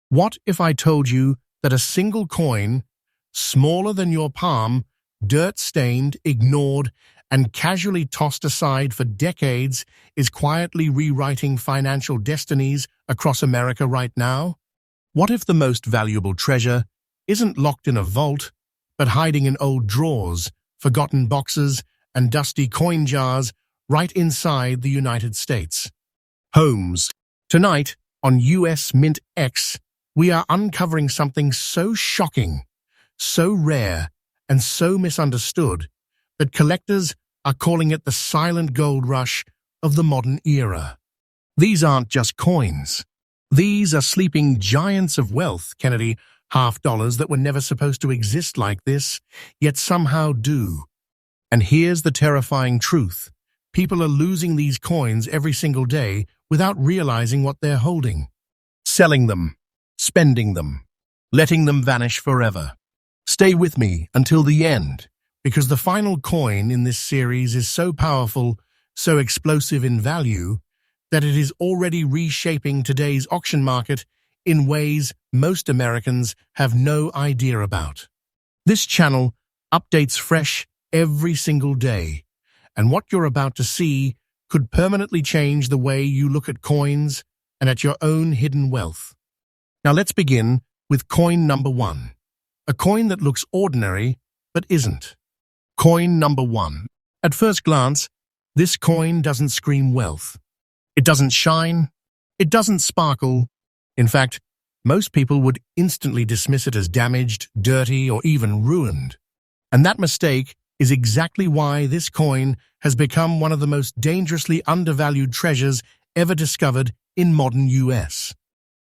What if I told you that a single coin, smaller than your palm, dirt-stained, ignored, and casually tossed aside for decades, is quietly rewriting financial destinies across America right now? What if the most valuable treasure isn't locked in a vault, but hiding in old drawers, forgotten boxes, and dusty coin jars right inside the United States? Homes. Tonight, on US MintX, we are uncovering something so shocking, so rare, and so misunderstood that collectors are calling it the silent gold rush of the modern era. These aren't just coins. These are sleeping giants of wealth, Kennedy, half-dollars that were never supposed to exist like this, yet somehow do. And here's the terrifying truth. People are losing these coins every single day without realizing what they're holding. Selling them, spending them, letting them vanish forever. Stay with me until the end, because the final coin in this series is so powerful, so explosive in value, that it is already reshaping today's auction market in ways most Americans have no idea about. This channel updates fresh every single day, and what you're about to see could permanently change the way you look at coins and at your own hidden wealth. Now let's begin with coin number 1. A coin that looks ordinary, but isn't. Coin number 1. At first glance, this coin doesn't scream wealth. It doesn't shine. It doesn't sparkle. In fact, most people would instantly dismiss it as damaged, dirty, or even ruined. And that mistake is exactly why this coin has become one of the most dangerously undervalued treasures ever discovered in modern US.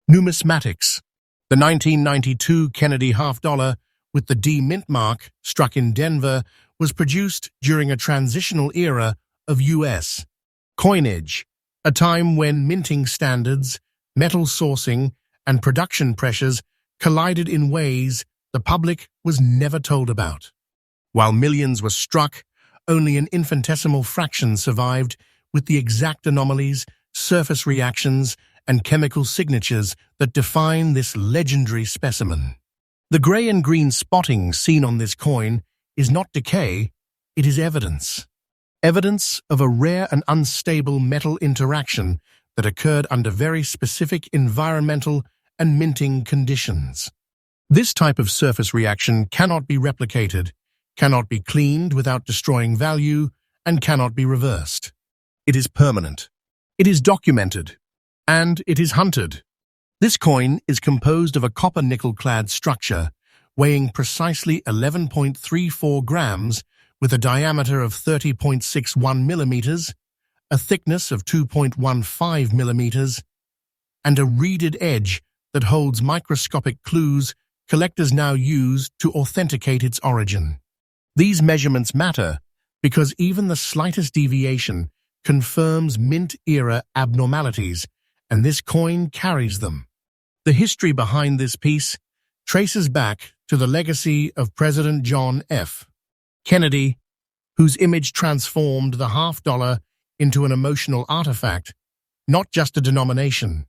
Numismatics. The 1992 Kennedy half-dollar with the D mint mark, struck in Denver, was produced during a transitional era of US coinage, a time when minting standards, metal sourcing, and production pressures collided in ways the public was never told about. While millions were struck, only an infinitesimal fraction survived, with the exact anomalies, surface reactions, and chemical signatures that define this legendary specimen. The gray and green spotting seen on this coin is not decay, it is evidence. Evidence of a rare and unstable metal interaction that occurred under very specific environmental and minting conditions. This type of surface reaction cannot be replicated, cannot be cleaned without destroying value, and cannot be reversed. It is permanent. It is documented. And it is hunted. This coin is composed of a copper-nickel-clad structure weighing precisely 11.34 grams with a diameter of 30.61 millimeters, a thickness of 2.15 millimeters, and a reeded edge that holds microscopic clues collectors now use to authenticate its origin. These measurements matter because even the slightest deviation confirms mint-era abnormalities, and this coin carries them. The history behind this piece traces back to the legacy of President John F. Kennedy, whose image transformed the half-dollar into an emotional artifact, not just a denomination.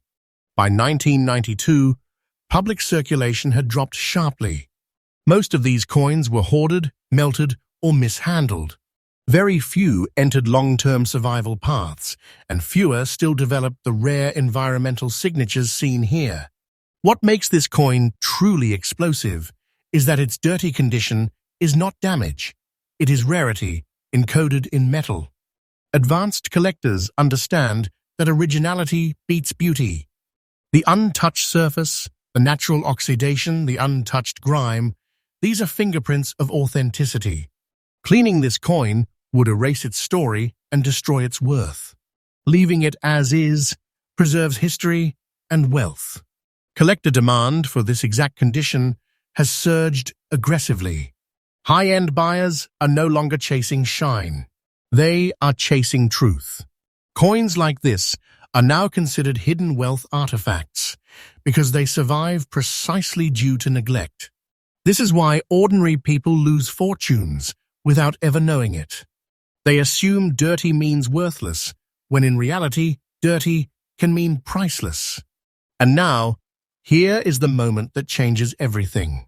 By 1992, public circulation had dropped sharply. Most of these coins were hoarded, melted, or mishandled. Very few entered long-term survival paths, and fewer still developed the rare environmental signatures seen here. What makes this coin truly explosive is that its dirty condition is not damage. It is rarity, encoded in metal. Advanced collectors understand that originality beats beauty. The untouched surface, the natural oxidation, the untouched grime, these are fingerprints of authenticity. Cleaning this coin would erase its story and destroy its worth. Leaving it as is preserves history and wealth. Collector demand for this exact condition has surged aggressively. High-end buyers are no longer chasing shine. They are chasing truth. Coins like this are now considered hidden wealth artifacts because they survive precisely due to neglect. This is why ordinary people lose fortunes without ever knowing it. They assume dirty means worthless, when in reality, dirty can mean priceless. And now, Here is the moment that changes everything.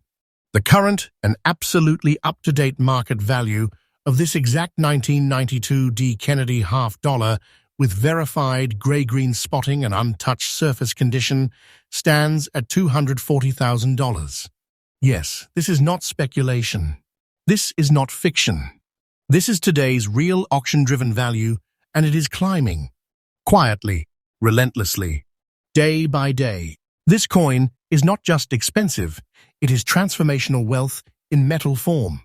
The current and absolutely up-to-date market value of this exact 1992 D. Kennedy $half with verified gray-green spotting and untouched surface condition stands at $240,000. Yes, this is not speculation. This is not fiction. This is today's real auction-driven value, and it is climbing. Quietly, relentlessly, day by day. This coin is not just expensive, it is transformational wealth in metal form.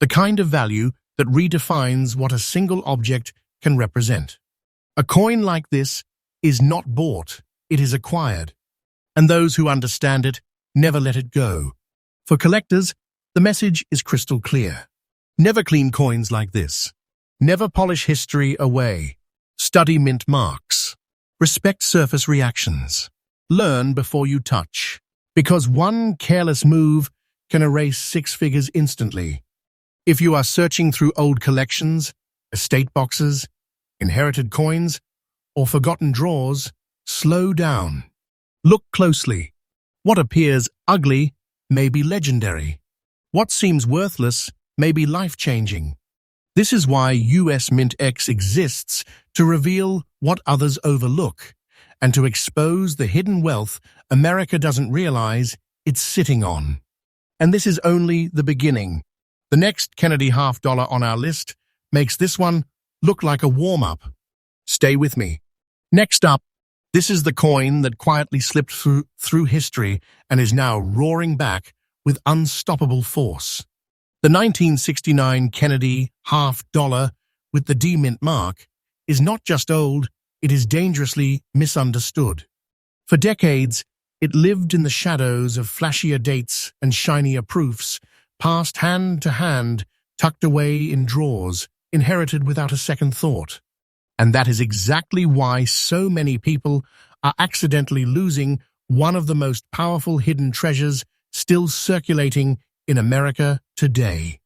The kind of value that redefines what a single object can represent. A coin like this is not bought, it is acquired. And those who understand it never let it go. For collectors, the message is crystal clear. Never clean coins like this. Never polish history away. Study mint marks. Respect surface reactions. Learn before you touch. Because one careless move can erase 6 figures instantly. If you are searching through old collections, estate boxes, inherited coins, or forgotten drawers, slow down. Look closely. What appears ugly may be legendary. What seems worthless may be life-changing. This is why US MintX exists, to reveal what others overlook, and to expose the hidden wealth America doesn't realize it's sitting on. And this is only the beginning. The next Kennedy $half on our list makes this one look like a warm-up. Stay with me. Next up, this is the coin that quietly slipped through history and is now roaring back with unstoppable force. The 1969 Kennedy $half with the D mint mark is not just old, it is dangerously misunderstood. For decades, it lived in the shadows of flashier dates and shinier proofs, passed hand to hand, tucked away in drawers, inherited without a second thought. And that is exactly why so many people are accidentally losing one of the most powerful hidden treasures still circulating in America today.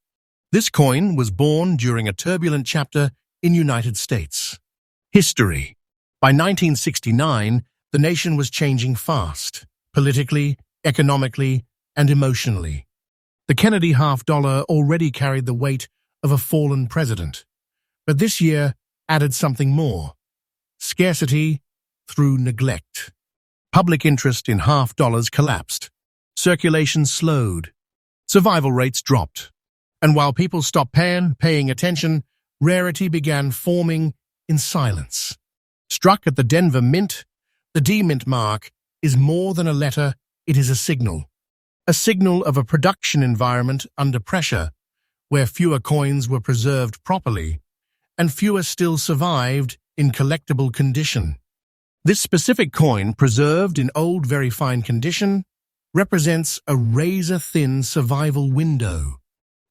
This coin was born during a turbulent chapter in United States history. By 1969, the nation was changing fast, politically, economically, and emotionally. The Kennedy $half already carried the weight of a fallen president, but this year added something more: scarcity through neglect. Public interest in $half collapsed, circulation slowed, survival rates dropped, and while people stopped paying attention, rarity began forming in silence. Struck at the Denver Mint, the D mint mark is more than a letter, it is a signal. A signal of a production environment under pressure, where fewer coins were preserved properly, and fewer still survived in collectible condition. This specific coin, preserved in old, very fine condition, represents a razor-thin survival window.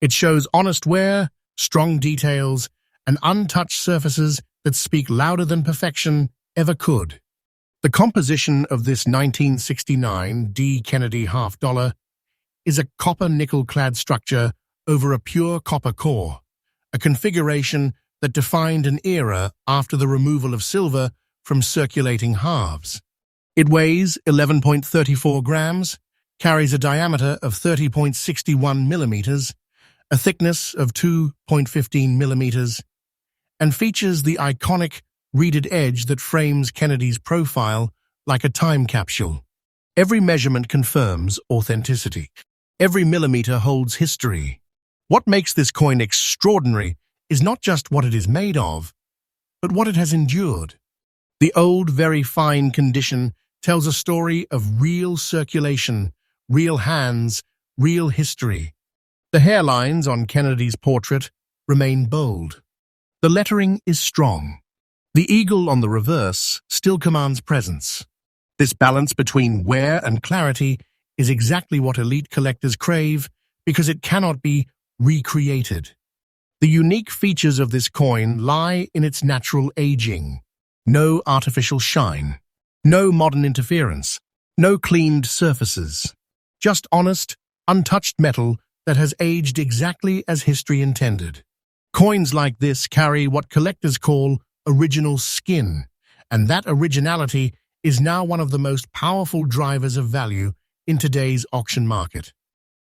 It shows honest wear, strong details, and untouched surfaces that speak louder than perfection ever could. The composition of this 1969 D. Kennedy $half is a copper-nickel-clad structure over a pure copper core, a configuration that defined an era after the removal of silver from circulating halves. It weighs 11.34 grams, carries a diameter of 30.61 millimeters, a thickness of 2.15 millimeters, and features the iconic reeded edge that frames Kennedy's profile like a time capsule. Every measurement confirms authenticity. Every millimeter holds history. What makes this coin extraordinary is not just what it is made of, but what it has endured. The old, very fine condition tells a story of real circulation, real hands, real history. The hairlines on Kennedy's portrait remain bold. The lettering is strong. The eagle on the reverse still commands presence. This balance between wear and clarity is exactly what elite collectors crave, because it cannot be recreated. The unique features of this coin lie in its natural aging. No artificial shine, no modern interference, no cleaned surfaces. Just honest, untouched metal that has aged exactly as history intended. Coins like this carry what collectors call original skin, and that originality is now one of the most powerful drivers of value in today's auction market.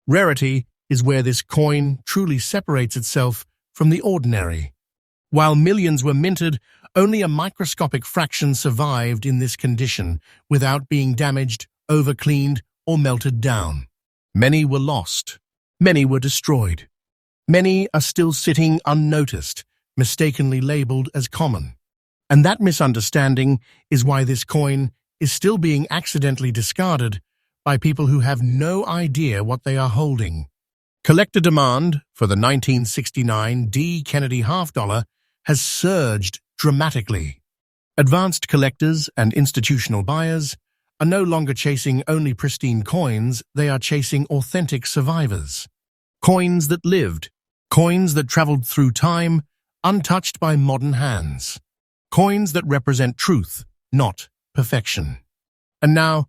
Rarity is where this coin truly separates itself from the ordinary. While millions were minted, only a microscopic fraction survived in this condition without being damaged, overcleaned, or melted down. Many were lost. Many were destroyed. Many are still sitting unnoticed, mistakenly labeled as common. And that misunderstanding is why this coin is still being accidentally discarded by people who have no idea what they are holding. Collector demand for the 1969 D. Kennedy half dollar has surged dramatically. Advanced collectors and institutional buyers are no longer chasing only pristine coins, they are chasing authentic survivors. Coins that lived, coins that traveled through time, untouched by modern hands. Coins that represent truth, not perfection. And now,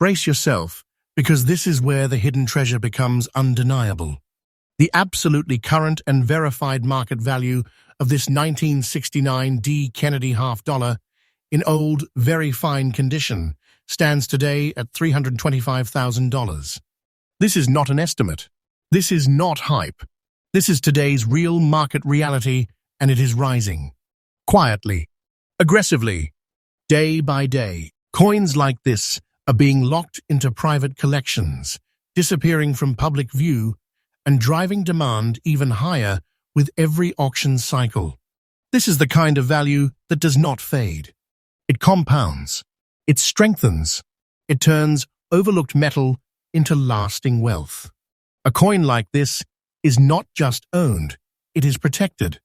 brace yourself, because this is where the hidden treasure becomes undeniable. The absolutely current and verified market value of this 1969 D. Kennedy half dollar in old, very fine condition stands today at $325,000. This is not an estimate. This is not hype. This is today's real market reality, and it is rising. Quietly, aggressively, day by day, coins like this are being locked into private collections, disappearing from public view, and driving demand even higher with every auction cycle. This is the kind of value that does not fade. It compounds. It strengthens. It turns overlooked metal into lasting wealth. A coin like this is not just owned, it is protected.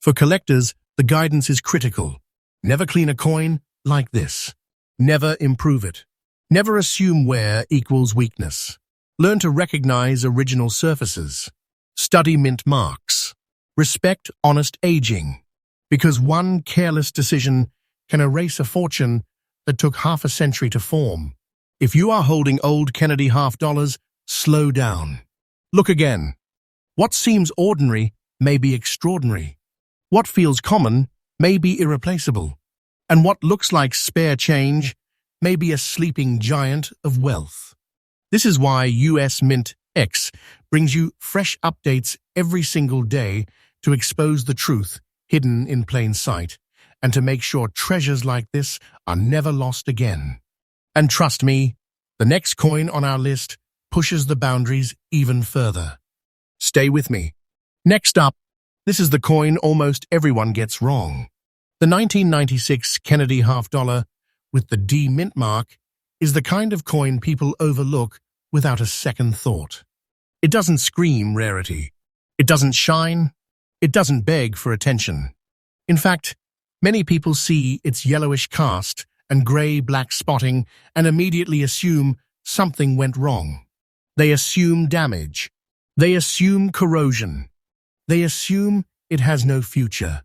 For collectors, the guidance is critical. Never clean a coin like this. Never improve it. Never assume wear equals weakness. Learn to recognize original surfaces. Study mint marks. Respect honest aging. Because one careless decision can erase a fortune that took half a century to form. If you are holding old Kennedy half dollars, slow down. Look again. What seems ordinary may be extraordinary. What feels common may be irreplaceable. And what looks like spare change may be a sleeping giant of wealth. This is why US MintX brings you fresh updates every single day to expose the truth hidden in plain sight and to make sure treasures like this are never lost again. And trust me, the next coin on our list pushes the boundaries even further. Stay with me. Next up, this is the coin almost everyone gets wrong. The 1996 Kennedy half dollar with the D mint mark is the kind of coin people overlook without a second thought. It doesn't scream rarity. It doesn't shine. It doesn't beg for attention. In fact, many people see its yellowish cast and gray-black spotting and immediately assume something went wrong. They assume damage. They assume corrosion. They assume it has no future.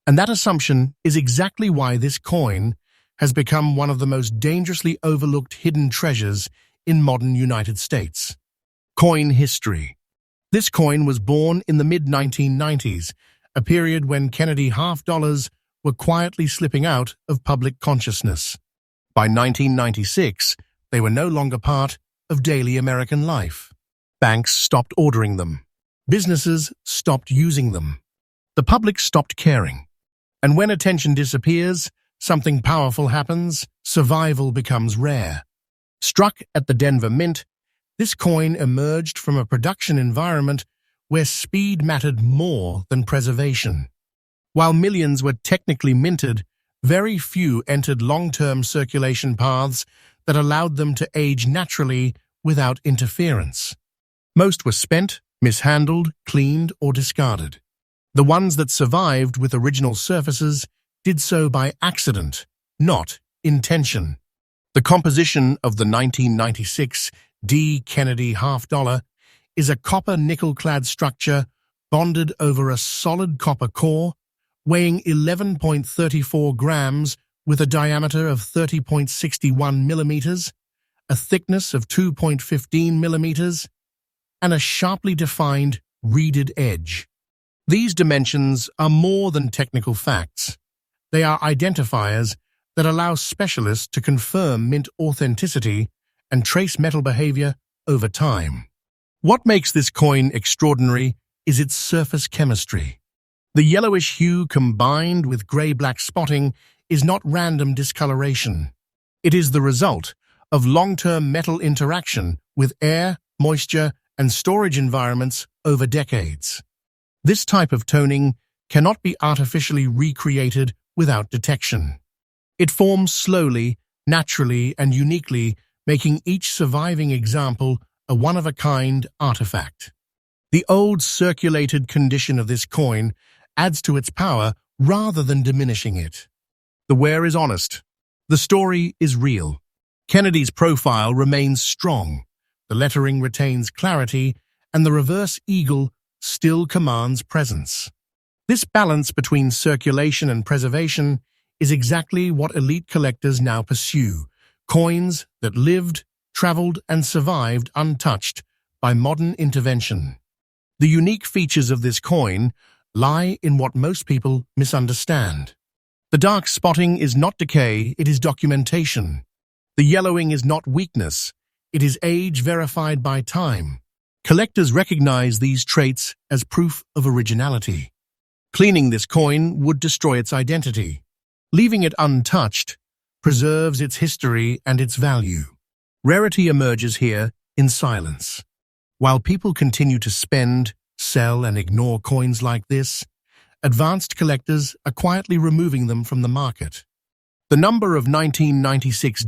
And that assumption is exactly why this coin has become one of the most dangerously overlooked hidden treasures in modern United States. Coin history. This coin was born in the mid-1990s, a period when Kennedy half dollars were quietly slipping out of public consciousness. By 1996, they were no longer part of daily American life. Banks stopped ordering them. Businesses stopped using them. The public stopped caring. And when attention disappears, something powerful happens. Survival becomes rare. Struck at the Denver Mint, this coin emerged from a production environment where speed mattered more than preservation. While millions were technically minted, very few entered long-term circulation paths that allowed them to age naturally without interference. Most were spent, mishandled, cleaned, or discarded. The ones that survived with original surfaces did so by accident, not intention. The composition of the 1996 D. Kennedy half dollar is a copper nickel-clad structure bonded over a solid copper core, weighing 11.34 grams with a diameter of 30.61 millimeters, a thickness of 2.15 millimeters, and a sharply defined reeded edge. These dimensions are more than technical facts. They are identifiers that allows specialists to confirm mint authenticity and trace metal behavior over time. What makes this coin extraordinary is its surface chemistry. The yellowish hue combined with gray-black spotting is not random discoloration. It is the result of long-term metal interaction with air, moisture, and storage environments over decades. This type of toning cannot be artificially recreated without detection. It forms slowly, naturally, and uniquely, making each surviving example a one-of-a-kind artifact. The old circulated condition of this coin adds to its power rather than diminishing it. The wear is honest. The story is real. Kennedy's profile remains strong. The lettering retains clarity, and the reverse eagle still commands presence. This balance between circulation and preservation is exactly what elite collectors now pursue: coins that lived, traveled, and survived untouched by modern intervention. The unique features of this coin lie in what most people misunderstand. The dark spotting is not decay, it is documentation. The yellowing is not weakness, it is age verified by time. Collectors recognize these traits as proof of originality. Cleaning this coin would destroy its identity. Leaving it untouched preserves its history and its value. Rarity emerges here in silence. While people continue to spend, sell, and ignore coins like this, advanced collectors are quietly removing them from the market. The number of 1996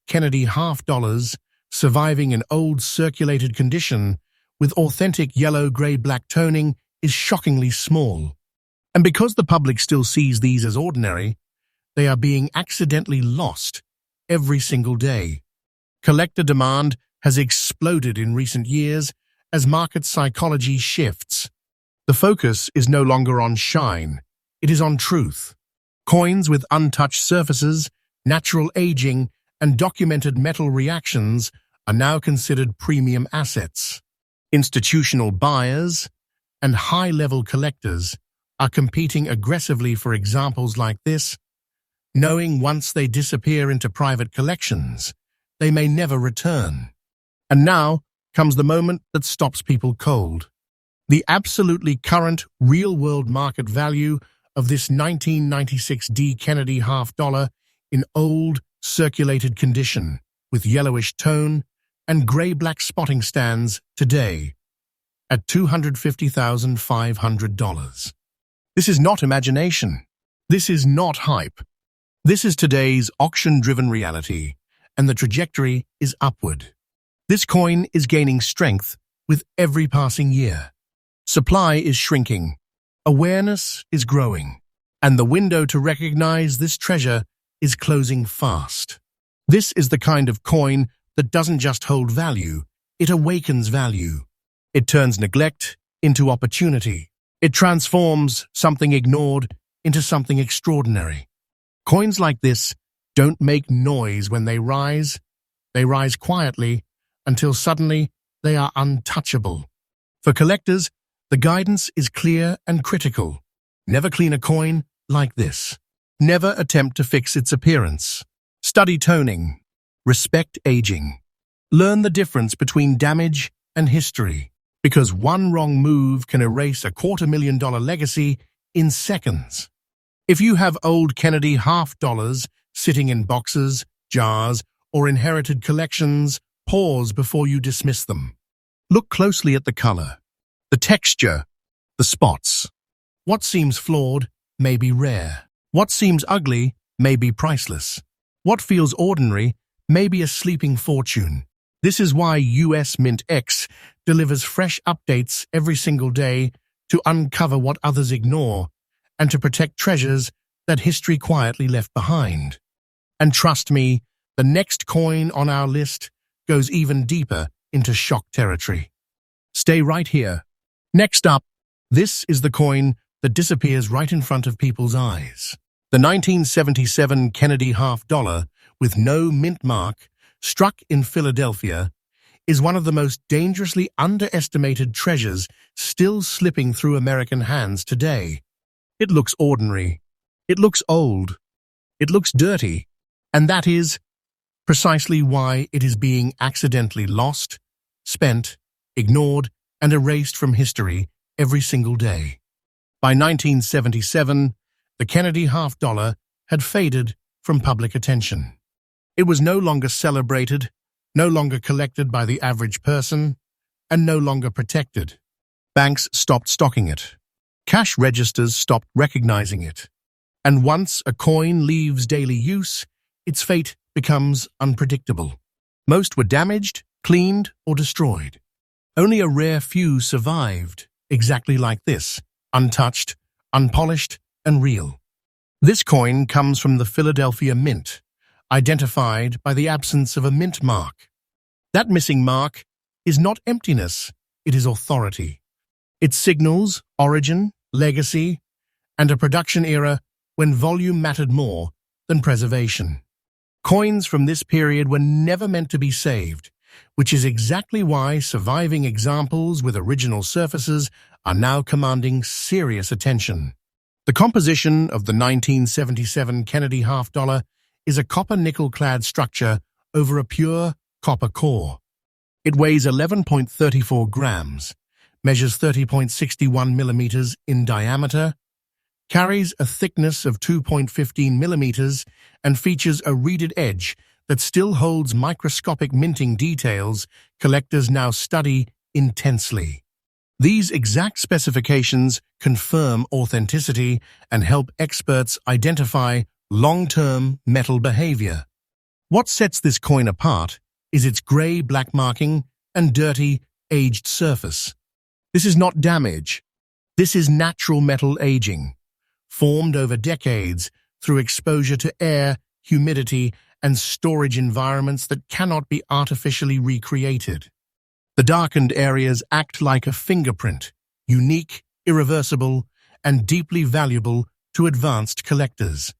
Kennedy half dollars surviving in old circulated condition with authentic yellow-gray-black toning is shockingly small. And because the public still sees these as ordinary, they are being accidentally lost every single day. Collector demand has exploded in recent years as market psychology shifts. The focus is no longer on shine, it is on truth. Coins with untouched surfaces, natural aging, and documented metal reactions are now considered premium assets. Institutional buyers and high-level collectors are competing aggressively for examples like this, knowing once they disappear into private collections, they may never return. And now comes the moment that stops people cold. The absolutely current real-world market value of this 1996 Kennedy half dollar in old, circulated condition with yellowish tone and gray-black spotting stands today at $250,500. This is not imagination. This is not hype. This is today's auction-driven reality, and the trajectory is upward. This coin is gaining strength with every passing year. Supply is shrinking. Awareness is growing. And the window to recognize this treasure is closing fast. This is the kind of coin that doesn't just hold value, it awakens value. It turns neglect into opportunity. It transforms something ignored into something extraordinary. Coins like this don't make noise when they rise quietly until suddenly they are untouchable. For collectors, the guidance is clear and critical. Never clean a coin like this. Never attempt to fix its appearance. Study toning. Respect aging. Learn the difference between damage and history, because one wrong move can erase a $250,000 legacy in seconds. If you have old Kennedy half dollars sitting in boxes, jars, or inherited collections, pause before you dismiss them. Look closely at the color, the texture, the spots. What seems flawed may be rare. What seems ugly may be priceless. What feels ordinary may be a sleeping fortune. This is why US MintX delivers fresh updates every single day to uncover what others ignore and to protect treasures that history quietly left behind. And trust me, the next coin on our list goes even deeper into shock territory. Stay right here. Next up, this is the coin that disappears right in front of people's eyes. The 1977 Kennedy half dollar with no mint mark, struck in Philadelphia, is one of the most dangerously underestimated treasures still slipping through American hands today. It looks ordinary. It looks old. It looks dirty. And that is precisely why it is being accidentally lost, spent, ignored, and erased from history every single day. By 1977, the Kennedy half-dollar had faded from public attention. It was no longer celebrated, no longer collected by the average person, and no longer protected. Banks stopped stocking it. Cash registers stopped recognizing it. And once a coin leaves daily use, its fate becomes unpredictable. Most were damaged, cleaned, or destroyed. Only a rare few survived, exactly like this, untouched, unpolished, and real. This coin comes from the Philadelphia Mint, identified by the absence of a mint mark. That missing mark is not emptiness, it is authority. It signals origin, legacy, and a production era when volume mattered more than preservation. Coins from this period were never meant to be saved, which is exactly why surviving examples with original surfaces are now commanding serious attention. The composition of the 1977 Kennedy half-dollar is a copper-nickel-clad structure over a pure copper core. It weighs 11.34 grams, measures 30.61 millimeters in diameter, carries a thickness of 2.15 millimeters, and features a reeded edge that still holds microscopic minting details collectors now study intensely. These exact specifications confirm authenticity and help experts identify long-term metal behavior. What sets this coin apart is its gray-black marking and dirty, aged surface. This is not damage. This is natural metal aging, formed over decades through exposure to air, humidity, and storage environments that cannot be artificially recreated. The darkened areas act like a fingerprint, unique, irreversible, and deeply valuable to advanced collectors.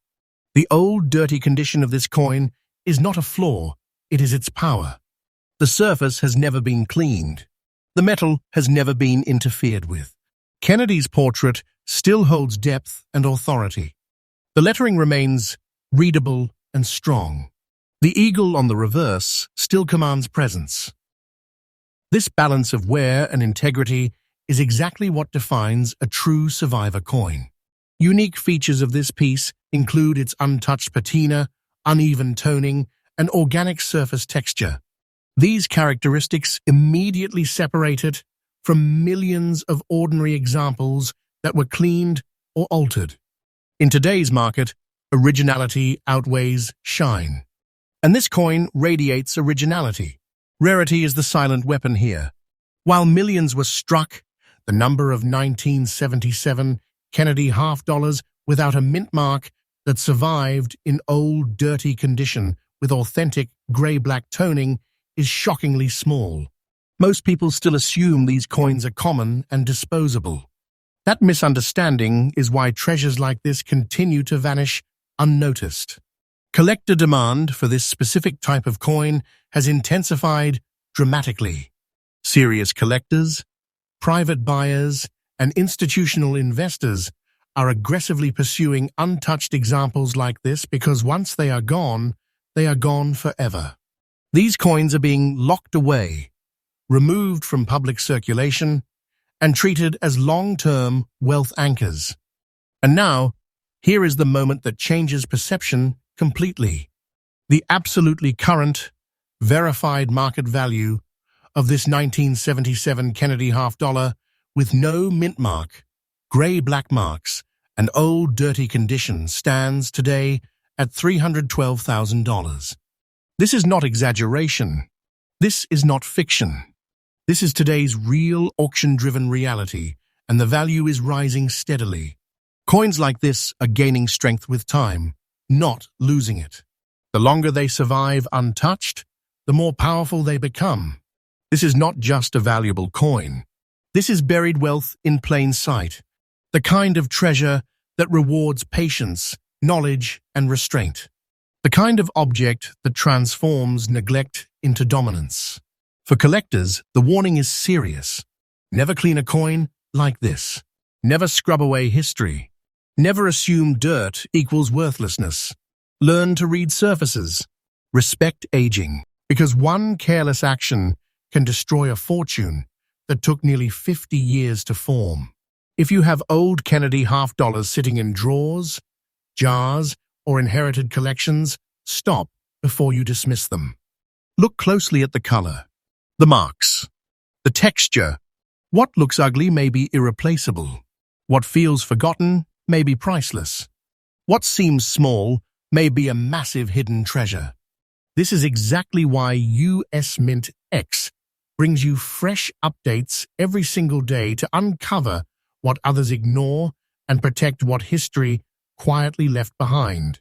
The old, dirty condition of this coin is not a flaw, it is its power. The surface has never been cleaned. The metal has never been interfered with. Kennedy's portrait still holds depth and authority. The lettering remains readable and strong. The eagle on the reverse still commands presence. This balance of wear and integrity is exactly what defines a true survivor coin. Unique features of this piece include its untouched patina, uneven toning, and organic surface texture. These characteristics immediately separate it from millions of ordinary examples that were cleaned or altered. In today's market, originality outweighs shine. And this coin radiates originality. Rarity is the silent weapon here. While millions were struck, the number of 1977 Kennedy half-dollars without a mint mark that survived in old, dirty condition with authentic gray-black toning is shockingly small. Most people still assume these coins are common and disposable. That misunderstanding is why treasures like this continue to vanish unnoticed. Collector demand for this specific type of coin has intensified dramatically. Serious collectors, private buyers, and institutional investors are aggressively pursuing untouched examples like this because once they are gone forever. These coins are being locked away, removed from public circulation, and treated as long-term wealth anchors. And now, here is the moment that changes perception completely. The absolutely current, verified market value of this 1977 Kennedy half-dollar with no mint mark, gray-black marks, and old dirty condition stands today at $312,000. This is not exaggeration. This is not fiction. This is today's real auction-driven reality, and the value is rising steadily. Coins like this are gaining strength with time, not losing it. The longer they survive untouched, the more powerful they become. This is not just a valuable coin. This is buried wealth in plain sight, the kind of treasure that rewards patience, knowledge, and restraint. The kind of object that transforms neglect into dominance. For collectors, the warning is serious. Never clean a coin like this. Never scrub away history. Never assume dirt equals worthlessness. Learn to read surfaces. Respect aging, because one careless action can destroy a fortune that took nearly 50 years to form. If you have old Kennedy half dollars sitting in drawers, jars, or inherited collections, stop before you dismiss them. Look closely at the color, the marks, the texture. What looks ugly may be irreplaceable. What feels forgotten may be priceless. What seems small may be a massive hidden treasure. This is exactly why US MintX brings you fresh updates every single day to uncover what others ignore and protect what history quietly left behind.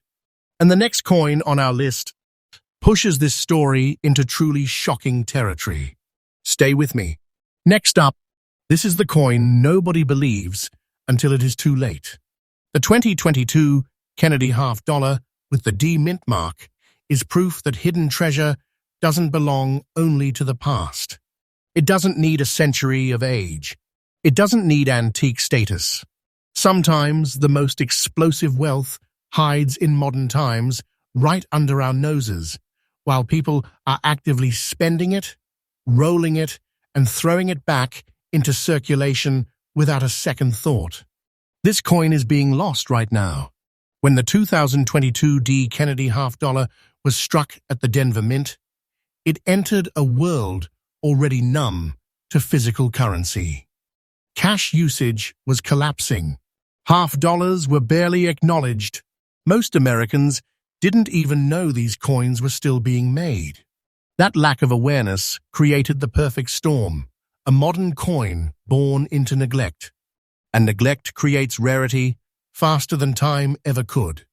And the next coin on our list pushes this story into truly shocking territory. Stay with me. Next up, this is the coin nobody believes until it is too late. The 2022 Kennedy half dollar with the D mint mark is proof that hidden treasure doesn't belong only to the past. It doesn't need a century of age. It doesn't need antique status. Sometimes the most explosive wealth hides in modern times right under our noses, while people are actively spending it, rolling it, and throwing it back into circulation without a second thought. This coin is being lost right now. When the 2022 D Kennedy half dollar was struck at the Denver Mint, it entered a world already numb to physical currency. Cash usage was collapsing. Half dollars were barely acknowledged. Most Americans didn't even know these coins were still being made. That lack of awareness created the perfect storm, a modern coin born into neglect. And neglect creates rarity faster than time ever could.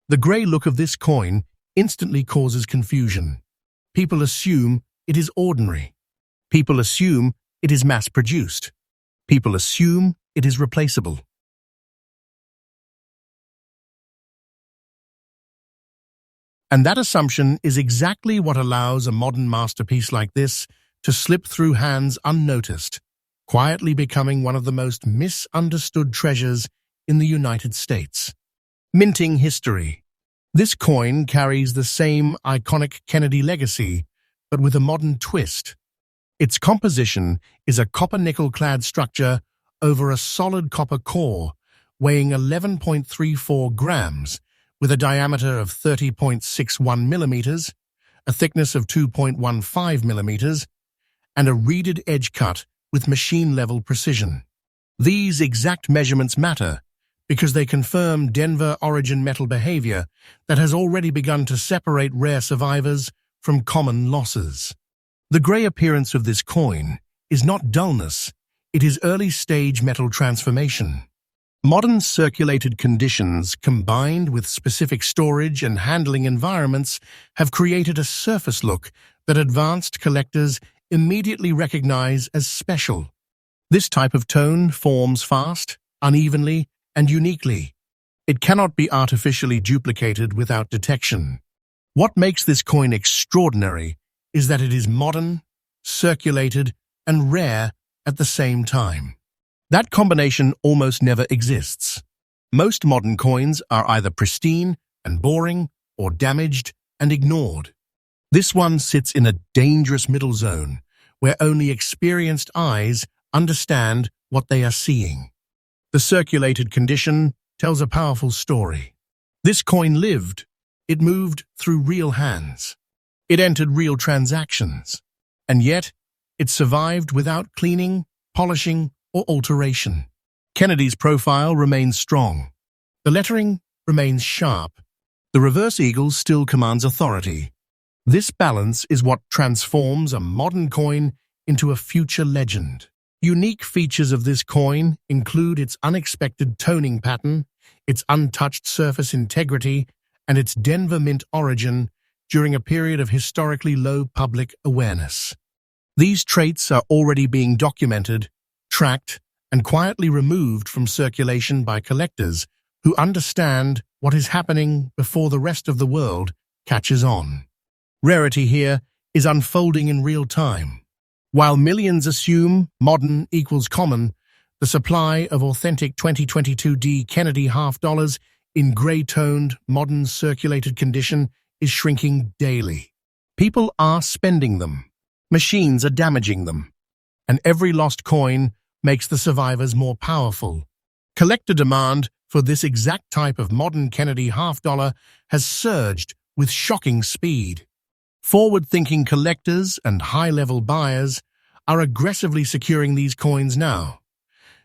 The gray look of this coin instantly causes confusion. People assume it is ordinary. People assume it is mass-produced. People assume it is replaceable. And that assumption is exactly what allows a modern masterpiece like this to slip through hands unnoticed, quietly becoming one of the most misunderstood treasures in the United States. Minting history. This coin carries the same iconic Kennedy legacy, but with a modern twist. Its composition is a copper-nickel-clad structure over a solid copper core, weighing 11.34 grams, with a diameter of 30.61 millimeters, a thickness of 2.15 millimeters, and a reeded edge cut with machine-level precision. These exact measurements matter because they confirm Denver origin metal behavior that has already begun to separate rare survivors from common losses. The gray appearance of this coin is not dullness, it is early-stage metal transformation. Modern circulated conditions combined with specific storage and handling environments have created a surface look that advanced collectors immediately recognize as special. This type of tone forms fast, unevenly, and uniquely. It cannot be artificially duplicated without detection. What makes this coin extraordinary is that it is modern, circulated, and rare at the same time. That combination almost never exists. Most modern coins are either pristine and boring or damaged and ignored. This one sits in a dangerous middle zone where only experienced eyes understand what they are seeing. The circulated condition tells a powerful story. This coin lived. It moved through real hands. It entered real transactions. And yet, it survived without cleaning, polishing, or alteration. Kennedy's profile remains strong. The lettering remains sharp. The reverse eagle still commands authority. This balance is what transforms a modern coin into a future legend. Unique features of this coin include its unexpected toning pattern, its untouched surface integrity, and its Denver Mint origin during a period of historically low public awareness. These traits are already being documented, tracked, and quietly removed from circulation by collectors who understand what is happening before the rest of the world catches on. Rarity here is unfolding in real time. While millions assume modern equals common, the supply of authentic 2022 D Kennedy half dollars in gray-toned, modern circulated condition is shrinking daily. People are spending them. Machines are damaging them. And every lost coin makes the survivors more powerful. Collector demand for this exact type of modern Kennedy half-dollar has surged with shocking speed. Forward-thinking collectors and high-level buyers are aggressively securing these coins now,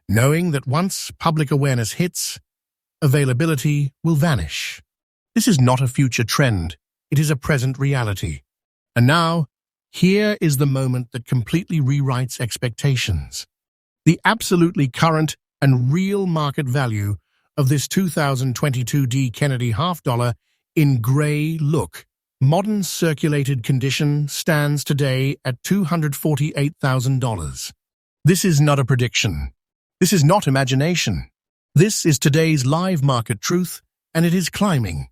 knowing that once public awareness hits, availability will vanish. This is not a future trend, it is a present reality. And now, here is the moment that completely rewrites expectations. The absolutely current and real market value of this 2022 D Kennedy half-dollar in gray look, modern circulated condition stands today at $248,000. This is not a prediction. This is not imagination. This is today's live market truth, and it is climbing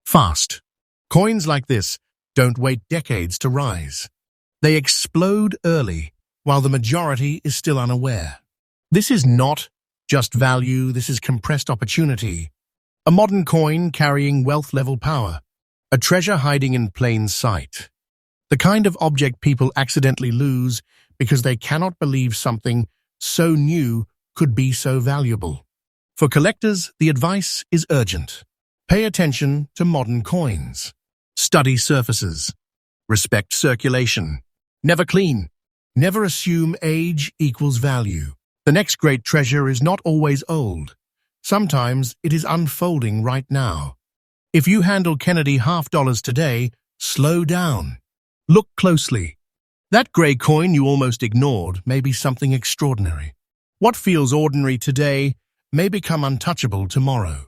fast. Coins like this don't wait decades to rise. They explode early, while the majority is still unaware. This is not just value, this is compressed opportunity. A modern coin carrying wealth-level power. A treasure hiding in plain sight. The kind of object people accidentally lose because they cannot believe something so new could be so valuable. For collectors, the advice is urgent. Pay attention to modern coins. Study surfaces. Respect circulation. Never clean. Never assume age equals value. The next great treasure is not always old. Sometimes it is unfolding right now. If you handle Kennedy half-dollars today, slow down. Look closely. That gray coin you almost ignored may be something extraordinary. What feels ordinary today may become untouchable tomorrow.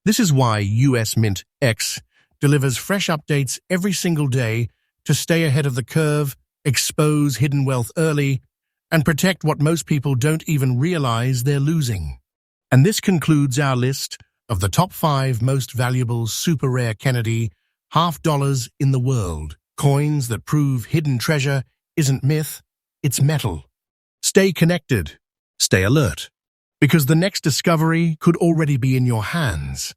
This is why US MintX delivers fresh updates every single day to stay ahead of the curve, expose hidden wealth early, and protect what most people don't even realize they're losing. And this concludes our list of the top 5 most valuable super rare Kennedy half-dollars in the world. Coins that prove hidden treasure isn't myth, it's metal. Stay connected, stay alert, because the next discovery could already be in your hands.